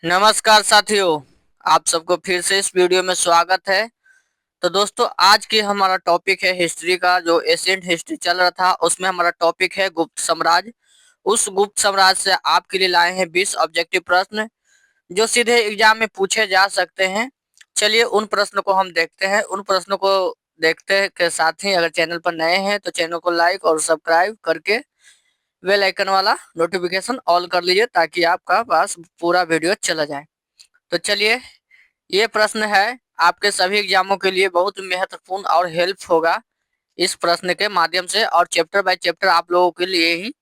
नमस्कार साथियों, आप सबको फिर से इस वीडियो में स्वागत है। तो दोस्तों, आज की हमारा टॉपिक है हिस्ट्री का। जो एशियंट हिस्ट्री चल रहा था उसमें हमारा टॉपिक है गुप्त साम्राज्य। उस गुप्त साम्राज्य से आपके लिए लाए हैं 20 ऑब्जेक्टिव प्रश्न जो सीधे एग्जाम में पूछे जा सकते हैं। चलिए उन प्रश्नों को हम देखते हैं। उन प्रश्नों को देखते के साथ ही अगर चैनल पर नए हैं तो चैनल को लाइक और सब्सक्राइब करके बेल आइकन वाला नोटिफिकेशन ऑल कर लीजिए ताकि आपका पास पूरा वीडियो चला जाए। तो चलिए, ये प्रश्न है आपके सभी एग्जामों के लिए बहुत महत्वपूर्ण और हेल्प होगा इस प्रश्न के माध्यम से, और चैप्टर बाय चैप्टर आप लोगों के लिए ही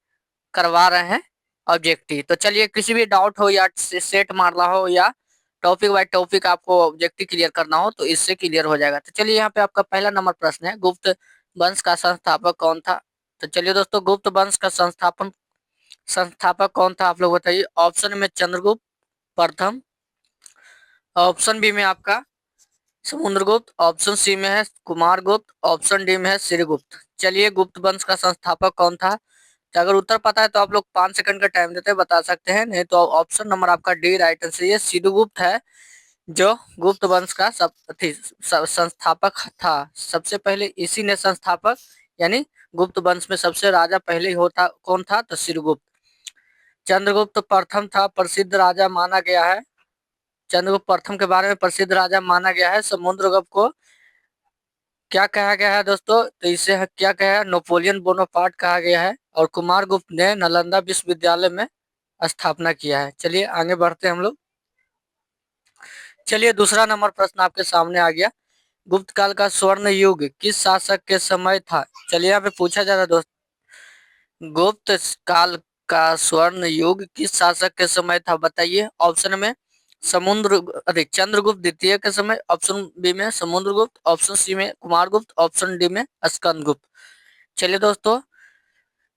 करवा रहे हैं ऑब्जेक्टिव। तो चलिए, किसी भी डाउट हो या सेट मारना हो या टॉपिक बाय टॉपिक आपको ऑब्जेक्टिव क्लियर करना हो तो इससे क्लियर हो जाएगा। तो चलिए, यहाँ पे आपका पहला नंबर प्रश्न है, गुप्त वंश का संस्थापक कौन था। तो चलिए दोस्तों, गुप्त वंश का संस्थापक कौन था आप लोग बताइए। ऑप्शन में चंद्रगुप्त प्रथम, ऑप्शन बी में आपका समुद्रगुप्त, ऑप्शन सी में है कुमारगुप्त, ऑप्शन डी में है श्रीगुप्त। चलिए, गुप्त वंश का संस्थापक कौन था। तो अगर उत्तर पता है तो आप लोग 5 सेकंड का टाइम देते बता सकते हैं, नहीं तो ऑप्शन नंबर आपका डी राइट आंसर। ये श्रीगुप्त है जो गुप्त वंश का संस्थापक था। सबसे पहले इसी ने संस्थापक यानी गुप्त वंश में सबसे राजा पहले ही होता कौन था, तो श्रीगुप्त। चंद्रगुप्त प्रथम था, प्रसिद्ध राजा माना गया है। चंद्रगुप्त प्रथम के बारे में प्रसिद्ध राजा माना गया है। समुद्रगुप्त को क्या कहा गया है दोस्तों, तो इसे क्या कहा है, नेपोलियन बोनापार्ट कहा गया है। और कुमारगुप्त ने नालंदा विश्वविद्यालय में स्थापना किया है। चलिए आगे बढ़ते हैं हम लोग। चलिए, दूसरा नंबर प्रश्न आपके सामने आ गया। गुप्त काल का स्वर्ण युग किस शासक के समय था। चलिए, यहाँ पे पूछा जा रहा है दोस्त, गुप्त काल का स्वर्ण युग किस शासक के समय था बताइए। ऑप्शन में चंद्रगुप्त द्वितीय के समय, ऑप्शन बी में समुद्रगुप्त, ऑप्शन सी में कुमारगुप्त, ऑप्शन डी में स्कंदगुप्त। चलिए दोस्तों,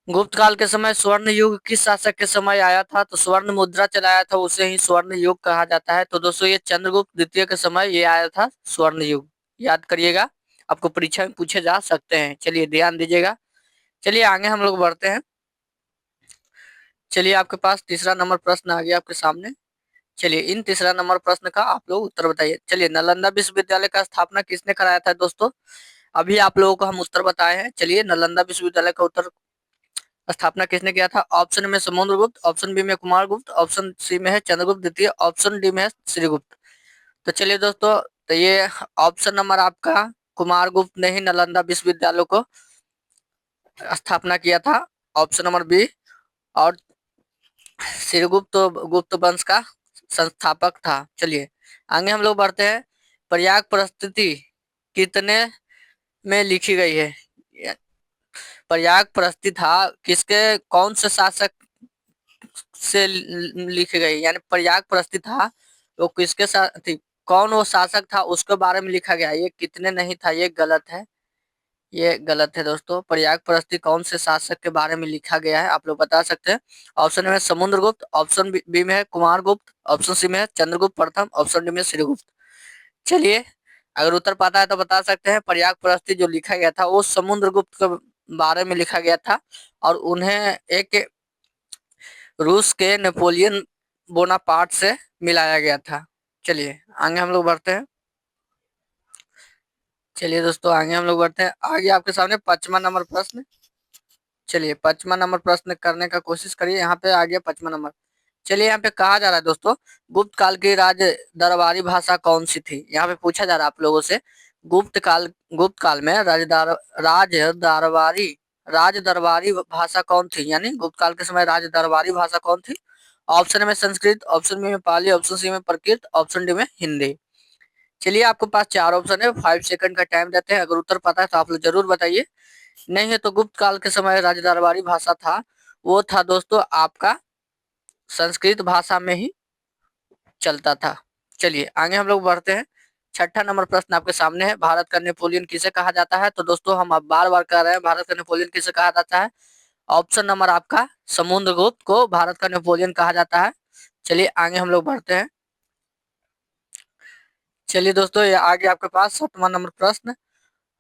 गुप्त काल के समय स्वर्ण युग किस शासक के समय आया था, तो स्वर्ण मुद्रा चलाया था उसे ही स्वर्ण युग कहा जाता है। तो दोस्तों, ये चंद्रगुप्त द्वितीय के समय ये आया था स्वर्ण युग। याद करिएगा, आपको परीक्षा में पूछे जा सकते हैं। चलिए ध्यान दीजिएगा। चलिए आगे हम लोग बढ़ते हैं। चलिए, आपके पास तीसरा नंबर प्रश्न आ गया आपके सामने। चलिए, इन तीसरा नंबर प्रश्न का आप लोग उत्तर बताइए। चलिए, नालंदा विश्वविद्यालय का स्थापना किसने कराया था दोस्तों। अभी आप लोगों को हम उत्तर बताए हैं। चलिए, नालंदा विश्वविद्यालय का उत्तर स्थापना किसने किया था। ऑप्शन में समुद्रगुप्त, ऑप्शन बी में कुमारगुप्त, ऑप्शन सी में है चंद्रगुप्त द्वितीय, ऑप्शन डी में है श्रीगुप्त। तो चलिए दोस्तों, तो ये ऑप्शन नंबर आपका कुमारगुप्त ने ही नालंदा विश्वविद्यालय को स्थापना किया था, ऑप्शन नंबर बी। और श्रीगुप्त तो गुप्त वंश का संस्थापक था। चलिए आगे हम लोग बढ़ते हैं। प्रयाग प्रस्तुति कितने में लिखी गई है। प्रयाग प्रस्थित किसके कौन से शासक से लिखी गई, यानी प्रयाग प्रस्थित था वो किसके साथ थी, कौन वो शासक था उसके बारे में लिखा गया। ये कितने नहीं था, ये गलत है। ये गलत है दोस्तों। प्रयाग प्रस्थित कौन से शासक के बारे में लिखा गया है आप लोग बता सकते हैं। ऑप्शन में समुद्रगुप्त, ऑप्शन बी में है कुमारगुप्त, ऑप्शन सी में है चंद्रगुप्त प्रथम, ऑप्शन डी में श्रीगुप्त। चलिए, अगर उत्तर पता है तो बता सकते हैं। प्रयाग प्रस्थित जो लिखा गया था वो समुद्रगुप्त के बारे में लिखा गया था, और उन्हें एक रूस के नेपोलियन बोनापार्ट से मिलाया गया था। चलिए आगे हम लोग बढ़ते हैं। चलिए दोस्तों, आगे हम लोग बढ़ते हैं। आगे आपके सामने 5वां नंबर प्रश्न। चलिए 5वां नंबर प्रश्न करने का कोशिश करिए। यहाँ पे आ गया 5वां नंबर। चलिए, यहाँ पे कहा जा रहा है दोस्तों, गुप्त काल की राज दरबारी भाषा कौन सी थी। यहाँ पे पूछा जा रहा है आप लोगों से, गुप्त काल में राज दरबारी भाषा कौन थी, यानी गुप्त काल के समय राज दरबारी भाषा कौन थी। ऑप्शन में संस्कृत, ऑप्शन बी में पाली, ऑप्शन सी में प्राकृत, ऑप्शन डी में हिंदी। चलिए, आपके पास 4 ऑप्शन है, 5 सेकंड का टाइम देते हैं। अगर उत्तर पता है तो आप लोग जरूर बताइए, नहीं है तो गुप्त काल के समय राज दरबारी भाषा था वो था दोस्तों आपका संस्कृत भाषा में ही चलता था। चलिए आगे हम लोग बढ़ते हैं। 6ठा नंबर प्रश्न आपके सामने है, भारत का नेपोलियन किसे कहा जाता है। तो दोस्तों, हम अब बार बार कह रहे हैं, भारत का नेपोलियन किसे कहा जाता है। ऑप्शन नंबर आपका समुद्रगुप्त को भारत का नेपोलियन कहा जाता है। चलिए आगे हम लोग बढ़ते हैं। चलिए दोस्तों, ये आगे आपके पास 7वां नंबर प्रश्न।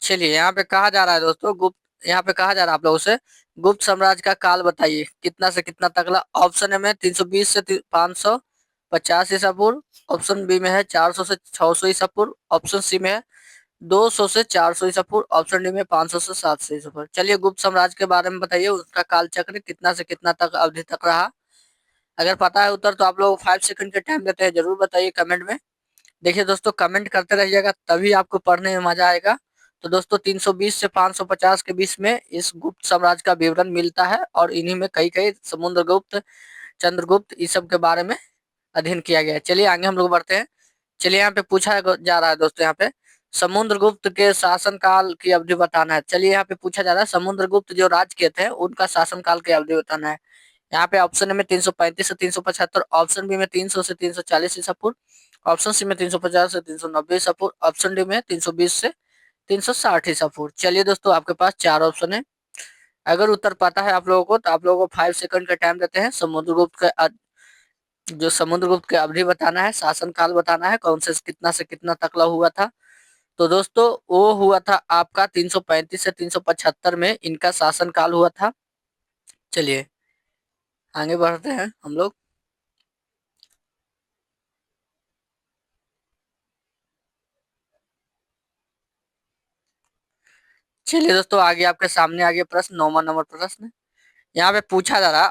चलिए, यहाँ पे कहा जा रहा है दोस्तों, यहाँ पे कहा जा रहा है आप लोगों से, गुप्त साम्राज्य का काल बताइए कितना से कितना तक। ऑप्शन है में 320 से 500, 50 ईसा पूर्व, ऑप्शन बी में है 400 से 600 ईसा पूर्व, ऑप्शन सी में है 200 से 400 ईसा पूर्व, ऑप्शन डी में 500 से 700 ईसा पूर्व। चलिए गुप्त साम्राज्य के बारे में बताइए, उसका कालचक्र कितना से कितना तक अवधि तक रहा। अगर पता है उत्तर तो आप लोग 5 सेकंड के टाइम देते हैं, जरूर बताइए कमेंट में। देखिए दोस्तों, कमेंट करते रहिएगा तभी आपको पढ़ने में मजा आएगा। तो दोस्तों 320 से 550 के बीच में इस गुप्त साम्राज्य का विवरण मिलता है, और इन्हीं में कई कई समुद्रगुप्त, चंद्रगुप्त, इस सब के बारे में अध्ययन किया गया है। चलिए आगे हम लोग बढ़ते हैं। चलिए यहाँ पे पूछा जा रहा है दोस्तों, यहाँ पे समुद्रगुप्त के शासनकाल की अवधि बताना है। चलिए यहाँ पे पूछा जा रहा है समुद्रगुप्त जो राज्य के थे उनका शासनकाल की अवधि बताना है। यहाँ पे ऑप्शन ए में 335 से 375, ऑप्शन बी में 300 से 340 ईसा पूर्व, ऑप्शन सी में 350 से 390 ईसा पूर्व, ऑप्शन डी में 320 से 360 ईसा पूर्व। चलिए दोस्तों, आपके पास 4 ऑप्शन है। अगर उत्तर पता है आप लोगों को तो आप लोगों को 5 सेकंड का टाइम देते हैं। समुद्रगुप्त का जो समुद्रगुप्त की अवधि बताना है, शासनकाल बताना है, कौन से कितना तक हुआ था। तो दोस्तों वो हुआ था आपका 335 से 375 में इनका शासनकाल हुआ था। चलिए आगे बढ़ते हैं हम लोग। चलिए दोस्तों, आगे आपके सामने आगे प्रश्न 9वां नंबर प्रश्न यहाँ पे पूछा जा रहा,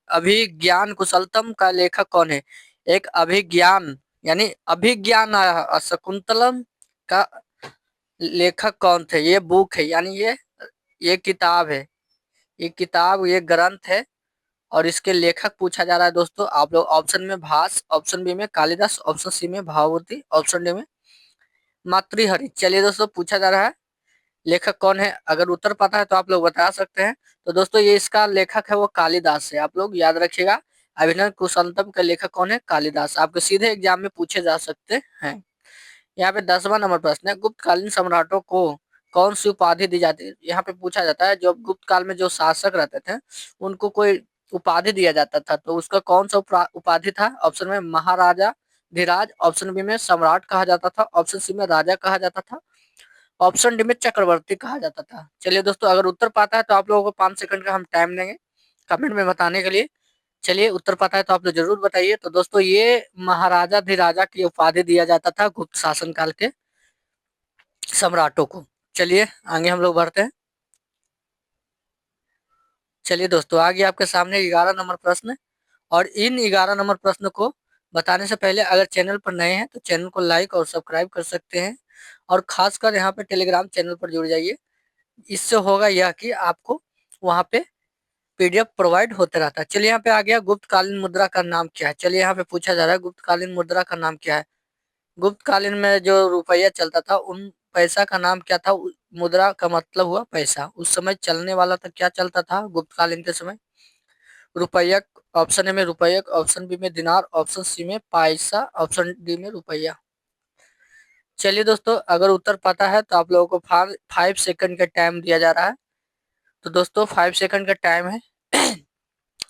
अभिज्ञान कुशलतम का लेखक कौन है। एक अभिज्ञान यानी अभिज्ञान शकुंतलम का लेखक कौन थे। ये बुक है, यानी ये किताब है, ये किताब, ये ग्रंथ है, और इसके लेखक पूछा जा रहा है दोस्तों। आप लोग ऑप्शन में भास, ऑप्शन बी में कालिदास, ऑप्शन सी में भाववती, ऑप्शन डी में मातृहरि। चलिए दोस्तों, पूछा जा रहा है लेखक कौन है। अगर उत्तर पता है तो आप लोग बता सकते हैं। तो दोस्तों ये इसका लेखक है वो कालिदास है, आप लोग याद रखिएगा। अभिनव कुशलतम का लेखक कौन है, कालिदास। आपके सीधे एग्जाम में पूछे जा सकते हैं। यहाँ पे 10वां नंबर प्रश्न है, गुप्तकालीन सम्राटों को कौन सी उपाधि दी जाती है। यहाँ पे पूछा जाता है जो गुप्त काल में जो शासक रहते थे उनको कोई उपाधि दिया जाता था, तो उसका कौन सा उपाधि था। ऑप्शन में महाराजा धीराज, ऑप्शन बी में सम्राट कहा जाता था, ऑप्शन सी में राजा कहा जाता था, ऑप्शन डी में चक्रवर्ती कहा जाता था। चलिए दोस्तों, अगर उत्तर पाता है तो आप लोगों को 5 सेकंड का हम टाइम देंगे कमेंट में बताने के लिए। चलिए उत्तर पता है तो आप लोग जरूर बताइए। तो दोस्तों ये महाराजा धीराजा की उपाधि दिया जाता था गुप्त शासनकाल के सम्राटों को। चलिए आगे हम लोग बढ़ते हैं। चलिए दोस्तों, आगे आपके सामने 11 नंबर प्रश्न, और इन 11 नंबर प्रश्न को बताने से पहले अगर चैनल पर नए हैं तो चैनल को लाइक और सब्सक्राइब कर सकते हैं, और खासकर यहाँ पे टेलीग्राम चैनल पर जुड़ जाइए। इससे होगा यह कि आपको वहाँ पे पीडीएफ प्रोवाइड होते रहता है। चलिए यहाँ पे आ गया गुप्तकालीन मुद्रा का नाम क्या है। चलिए यहाँ पे पूछा जा रहा है गुप्तकालीन मुद्रा का नाम क्या है। गुप्तकालीन में जो रुपया चलता था उन पैसा का नाम क्या था। मुद्रा का मतलब हुआ पैसा, उस समय चलने वाला था, क्या चलता था गुप्तकालीन के समय, रुपया। ऑप्शन ए में रुपया, ऑप्शन बी में दिनार, ऑप्शन सी में पैसा, ऑप्शन डी में रुपया। चलिए दोस्तों, अगर उत्तर पता है तो आप लोगों को 5 सेकंड का टाइम दिया जा रहा है। तो दोस्तों 5 सेकंड का टाइम है।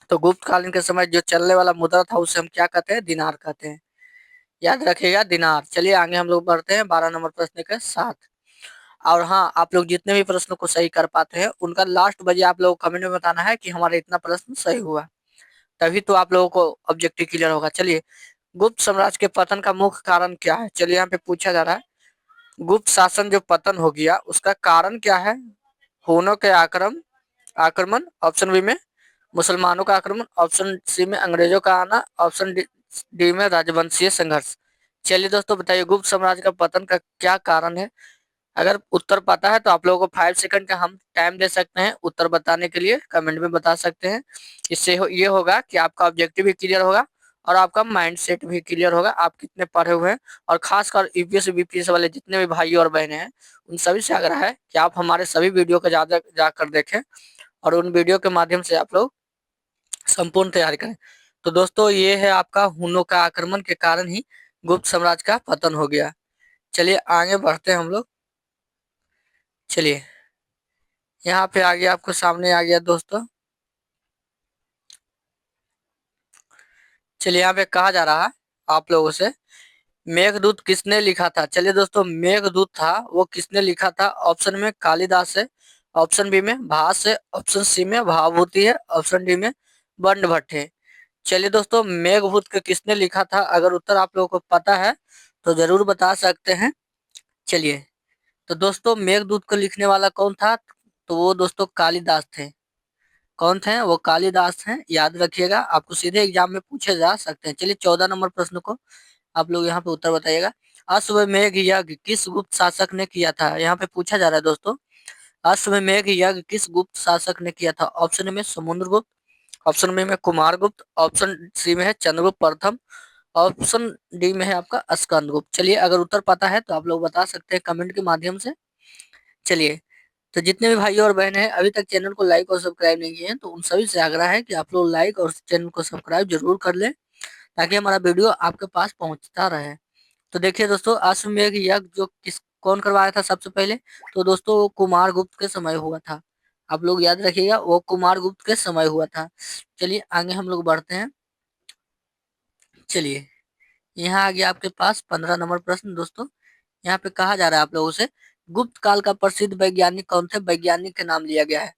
तो गुप्तकालीन के समय जो चलने वाला मुद्रा था उसे हम क्या कहते हैं, दिनार कहते हैं। याद रखिएगा दिनार। चलिए आगे हम लोग बढ़ते हैं 12 नंबर प्रश्न के साथ। और हाँ, आप लोग जितने भी प्रश्नों को सही कर पाते हैं उनका लास्ट बजे आप लोग कमेंट में बताना है कि हमारा इतना प्रश्न सही हुआ, तभी तो आप लोगों को ऑब्जेक्टिव क्लियर होगा। चलिए, गुप्त साम्राज्य के पतन का मुख्य कारण क्या है। चलिए यहाँ पे पूछा जा रहा है गुप्त शासन जो पतन हो गया उसका कारण क्या है। हुनों के आक्रमण, ऑप्शन बी में मुसलमानों का आक्रमण, ऑप्शन सी में अंग्रेजों का आना, ऑप्शन डी में राजवंशीय संघर्ष। चलिए दोस्तों बताइए गुप्त साम्राज्य का पतन का क्या कारण है। अगर उत्तर पता है तो आप लोगों को 5 सेकंड का हम टाइम दे सकते हैं उत्तर बताने के लिए, कमेंट में बता सकते हैं। इससे ये होगा कि आपका ऑब्जेक्टिव भी क्लियर होगा और आपका माइंड सेट भी क्लियर होगा, आप कितने पढ़े हुए हैं। और खासकर यूपीएससी बीपीएससी वाले जितने भी भाई और बहनें हैं उन सभी से आग्रह है कि आप हमारे सभी वीडियो को ज्यादा जाकर देखें, और उन वीडियो के माध्यम से आप लोग संपूर्ण तैयारी करें। तो दोस्तों ये है आपका हुनों का आक्रमण के कारण ही गुप्त साम्राज्य का पतन हो गया। चलिए आगे बढ़ते हैं हम लोग। चलिए यहाँ पे आ गया, आपको सामने आ गया दोस्तों। चलिए यहाँ पे कहा जा रहा है आप लोगों से मेघदूत किसने लिखा था। चलिए दोस्तों, मेघदूत था वो किसने लिखा था। ऑप्शन में कालिदास है, ऑप्शन बी में भास है, ऑप्शन सी में भावभूति है, ऑप्शन डी में बंड भट्ट है। चलिए दोस्तों, मेघदूत के किसने लिखा था? अगर उत्तर आप लोगों को पता है तो जरूर बता सकते हैं। चलिए, तो दोस्तों मेघदूत को लिखने वाला कौन था? तो वो दोस्तों कालिदास थे। कौन थे? वो कालिदास हैं। याद रखिएगा, आपको सीधे एग्जाम में पूछे जा सकते हैं। चलिए 14 नंबर प्रश्न को आप लोग यहाँ पे उत्तर बताइएगा। अश्वमेध यज्ञ किस गुप्त शासक ने किया था? यहाँ पे पूछा जा रहा है दोस्तों, अश्वमेध यज्ञ किस गुप्त शासक ने किया था? ऑप्शन ए में समुद्रगुप्त, ऑप्शन बी में कुमारगुप्त, ऑप्शन सी में है चंद्रगुप्त प्रथम, ऑप्शन डी में है आपका स्कंदगुप्त। चलिए, अगर उत्तर पता है तो आप लोग बता सकते हैं कमेंट के माध्यम से। चलिए, तो जितने भी भाई और बहन हैं अभी तक चैनल को लाइक और सब्सक्राइब नहीं किए हैं तो उन सभी से आग्रह है कि आप लोग लाइक और चैनल को सब्सक्राइब जरूर कर लें, ताकि हमारा वीडियो आपके पास पहुंचता रहे। तो देखिए दोस्तों, अश्वमेध यज्ञ जो किस कौन करवाया था सबसे पहले? तो दोस्तों वो कुमार गुप्त के समय हुआ था। आप लोग याद रखिएगा, वो कुमार गुप्त के समय हुआ था। चलिए आगे हम लोग बढ़ते हैं। चलिए, यहाँ आ गया आपके पास 15 नंबर प्रश्न दोस्तों। यहाँ पे कहा जा रहा है आप लोगों से, गुप्त काल का प्रसिद्ध वैज्ञानिक कौन थे? वैज्ञानिक के नाम लिया गया है,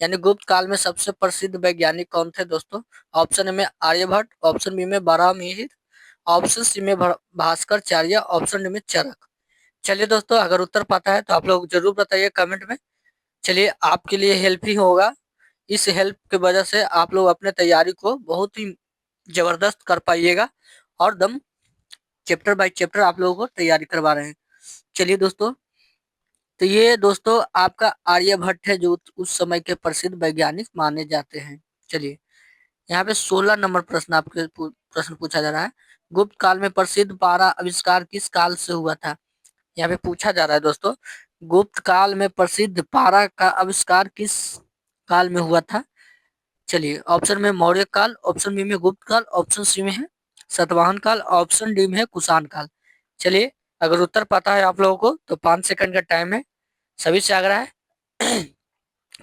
यानी गुप्त काल में सबसे प्रसिद्ध वैज्ञानिक कौन थे दोस्तों? ऑप्शन ए में आर्यभट्ट, ऑप्शन बी में बराहमिहिर, ऑप्शन सी में भास्कराचार्य, ऑप्शन डी में चरक। चलिए दोस्तों, अगर उत्तर पता है तो आप लोग जरूर बताइए कमेंट में। चलिए, आपके लिए हेल्प ही होगा। इस हेल्प की वजह से आप लोग अपने तैयारी को बहुत ही जबरदस्त कर पाइएगा, और दम चैप्टर बाय चैप्टर आप लोगों को तैयारी करवा रहे हैं। चलिए दोस्तों, तो ये दोस्तों आपका आर्यभट्ट है, जो उस समय के प्रसिद्ध वैज्ञानिक माने जाते हैं। चलिए, यहाँ पे 16 नंबर प्रश्न आपके प्रश्न पूछा जा रहा है, गुप्त काल में प्रसिद्ध पारा आविष्कार किस काल से हुआ था? यहाँ पे पूछा जा रहा है दोस्तों, गुप्त काल में प्रसिद्ध पारा का आविष्कार किस काल में हुआ था? चलिए, ऑप्शन में मौर्य काल, ऑप्शन बी में गुप्त काल, ऑप्शन सी में है सातवाहन काल, ऑप्शन डी में है कुषाण काल। चलिए, अगर उत्तर पता है आप लोगों को तो 5 सेकंड का टाइम है। सभी से आग्रह है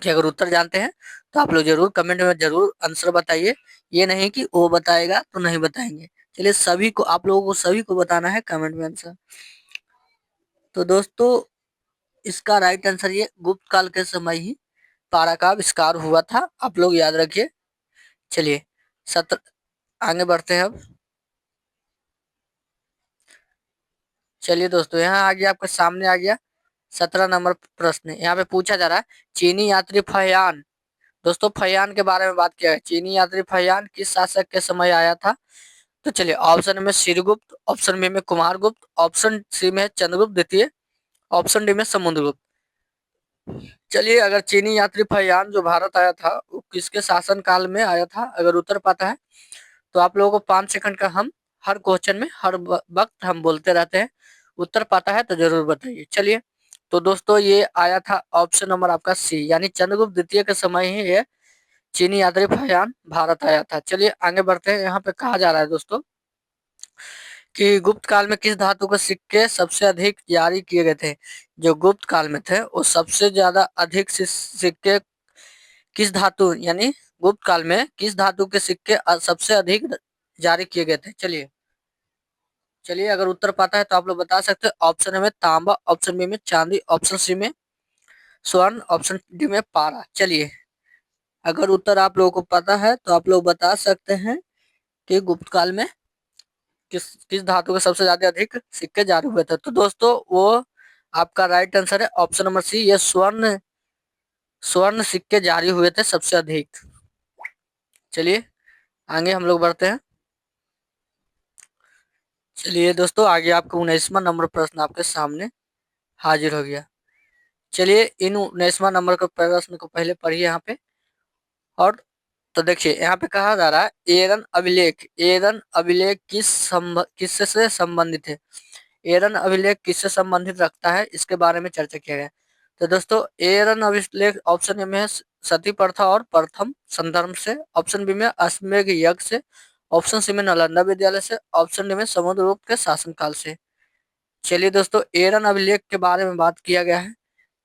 कि अगर उत्तर जानते हैं तो आप लोग जरूर कमेंट में जरूर आंसर बताइए। ये नहीं कि वो बताएगा तो नहीं बताएंगे। चलिए, सभी को आप लोगों को सभी को बताना है कमेंट में आंसर। तो दोस्तों, इसका राइट आंसर ये गुप्त काल के समय ही पारा का आविष्कार हुआ था। आप लोग याद रखिए। चलिए, सत्र आगे बढ़ते हैं अब। चलिए दोस्तों, यहाँ आ गया आपके सामने आ गया 17 नंबर प्रश्न। यहाँ पे पूछा जा रहा है, चीनी यात्री फहियान। दोस्तों फहियान के बारे में बात किया है। चीनी यात्री फहियान किस शासक के समय आया था? तो चलिए, ऑप्शन में श्रीगुप्त, ऑप्शन बी में कुमारगुप्त, ऑप्शन सी में चंद्रगुप्त द्वितीय, ऑप्शन डी में समुद्रगुप्त। चलिए, अगर चीनी यात्री फहियान जो भारत आया था वो किसके शासन काल में आया था? अगर उत्तर पता है तो आप लोगों को 5 सेकंड का हम हर क्वेश्चन में हर वक्त हम बोलते रहते हैं। उत्तर पता है तो जरूर बताइए। चलिए, तो दोस्तों ये आया था ऑप्शन नंबर आपका सी, यानी चंद्रगुप्त द्वितीय के समय ही ये चीनी यात्री फहियान भारत आया था। चलिए आगे बढ़ते हैं। यहाँ पे कहा जा रहा है दोस्तों कि गुप्त काल में किस धातु के सिक्के सबसे अधिक जारी किए गए थे? जो गुप्त काल में थे वो सबसे ज्यादा अधिक सिक्के किस धातु, यानी गुप्त काल में किस धातु के सिक्के सबसे अधिक जारी किए गए थे? चलिए, अगर उत्तर पता है तो आप लोग बता सकते हैं। ऑप्शन ए में तांबा, ऑप्शन बी में चांदी, ऑप्शन सी में स्वर्ण, ऑप्शन डी में पारा। चलिए, अगर उत्तर आप लोगों को पता है तो आप लोग बता सकते हैं कि गुप्त काल में किस किस धातु के सबसे ज्यादा अधिक सिक्के जारी हुए थे। तो दोस्तों वो आपका राइट आंसर है ऑप्शन नंबर सी, ये स्वर्ण स्वर्ण सिक्के जारी हुए थे सबसे अधिक। चलिए आगे हम लोग बढ़ते हैं। चलिए दोस्तों, आगे आपका 19वां नंबर प्रश्न आपके सामने हाजिर हो गया। चलिए, इन 19वां नंबर के प्रश्न को पहले पढ़िए यहाँ पे। और तो देखिए, यहाँ पे कहा जा रहा है, एरन अभिलेख। एरन अभिलेख किससे से संबंधित है? एरन अभिलेख किससे संबंधित रखता है, इसके बारे में चर्चा किया गया। तो दोस्तों एरन अभिलेख ऑप्शन ए में है सती प्रथा और प्रथम संदर्भ से, ऑप्शन बी में अश्वमेध यज्ञ से, ऑप्शन सी में नालंदा विद्यालय से, ऑप्शन डी में समुद्रगुप्त के शासनकाल से। चलिए दोस्तों, एरन अभिलेख के बारे में बात किया गया है,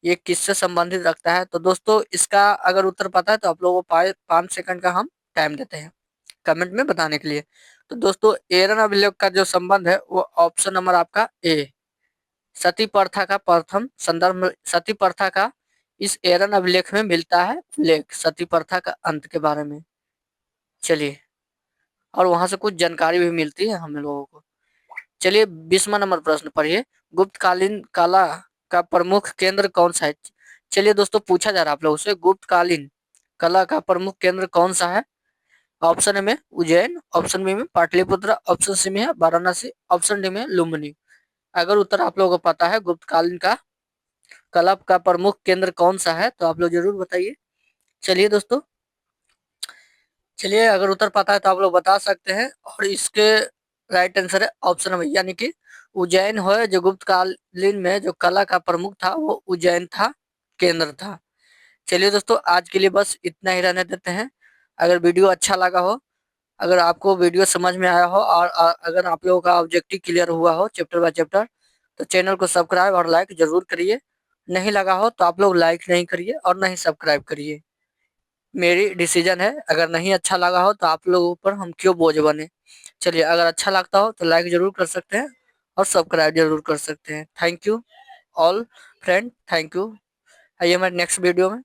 ये किससे संबंधित रखता है? तो दोस्तों इसका अगर उत्तर पता है तो आप लोगों को 5 सेकंड का हम टाइम देते हैं कमेंट में बताने के लिए। तो दोस्तों एरन अभिलेख का जो संबंध है वो ऑप्शन नंबर आपका ए, सती प्रथा का प्रथम संदर्भ, सती प्रथा का इस एरन अभिलेख में मिलता है उल्लेख, सती प्रथा का अंत के बारे में। चलिए, और वहां से कुछ जानकारी भी मिलती है हम लोगों को। चलिए 20वां नंबर प्रश्न पढ़िए। गुप्तकालीन कला का प्रमुख केंद्र कौन सा है? चलिए दोस्तों, पूछा जा रहा है आप लोगों से, गुप्तकालीन कला का प्रमुख केंद्र कौन सा है? ऑप्शन ए में उज्जैन, ऑप्शन बी में पाटलिपुत्र, ऑप्शन सी में है वाराणसी, ऑप्शन डी में लुम्बिनी। अगर उत्तर आप लोगों को पता है गुप्तकालीन का कला का प्रमुख केंद्र कौन सा है, तो आप लोग जरूर बताइए। चलिए दोस्तों, चलिए अगर उत्तर पता है तो आप लोग बता सकते हैं, और इसके राइट आंसर है ऑप्शन में, यानी कि उज्जैन है जो गुप्तकालीन में जो कला का प्रमुख था वो उज्जैन था, केंद्र था। चलिए दोस्तों, आज के लिए बस इतना ही रहने देते हैं। अगर वीडियो अच्छा लगा हो, अगर आपको वीडियो समझ में आया हो, और अगर आप लोगों का ऑब्जेक्टिव क्लियर हुआ हो चैप्टर बाय चैप्टर, तो चैनल को सब्सक्राइब और लाइक जरूर करिए। नहीं लगा हो तो आप लोग लाइक नहीं करिए और नहीं सब्सक्राइब करिए, मेरी डिसीजन है। अगर नहीं अच्छा लगा हो तो आप लोगों पर हम क्यों बोझ बने। चलिए, अगर अच्छा लगता हो तो लाइक जरूर कर सकते हैं और सब्सक्राइब जरूर कर सकते हैं। Thank you all friend, thank you. आइए हमारे नेक्स्ट वीडियो में।